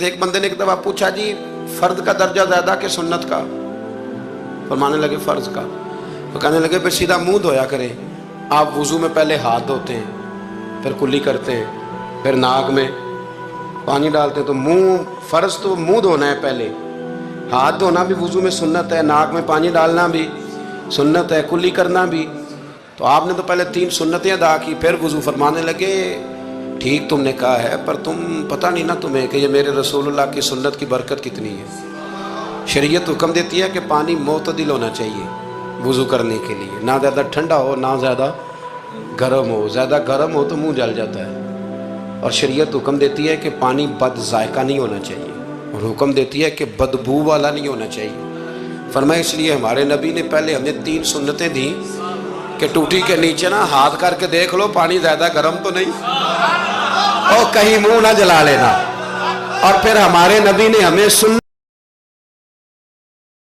تھے، ایک بندے نے ایک دفعہ پوچھا جی فرد کا درجہ زیادہ کہ سنت کا؟ فرمانے لگے فرض کا۔ تو کہنے لگے پھر سیدھا منہ دھویا کریں، آپ وضو میں پہلے ہاتھ دھوتے ہیں، پھر کلی کرتے ہیں، پھر ناک میں پانی ڈالتے ہیں، تو منہ فرض تو منہ دھونا ہے پہلے، ہاتھ دھونا بھی وضو میں سنت ہے، ناک میں پانی ڈالنا بھی سنت ہے، کلی کرنا بھی۔ تو آپ نے تو پہلے 3 سنتیں ادا کی پھر وضو۔ فرمانے لگے ٹھیک تم نے کہا ہے، پر تم پتہ نہیں نا تمہیں کہ یہ میرے رسول اللہ کی سنت کی برکت کتنی ہے۔ شریعت حکم دیتی ہے کہ پانی معتدل ہونا چاہیے وضو کرنے کے لیے، نہ زیادہ ٹھنڈا ہو نہ زیادہ گرم ہو، زیادہ گرم ہو تو منہ جل جاتا ہے۔ اور شریعت حکم دیتی ہے کہ پانی بد ذائقہ نہیں ہونا چاہیے، اور حکم دیتی ہے کہ بدبو والا نہیں ہونا چاہیے۔ فرمایا اس لیے ہمارے نبی نے پہلے ہمیں 3 سنتیں دیں کہ ٹوٹی کے نیچے نا ہاتھ کر کے دیکھ لو پانی زیادہ گرم تو نہیں، اور کہیں منہ نہ جلا لینا۔ اور پھر ہمارے نبی نے ہمیں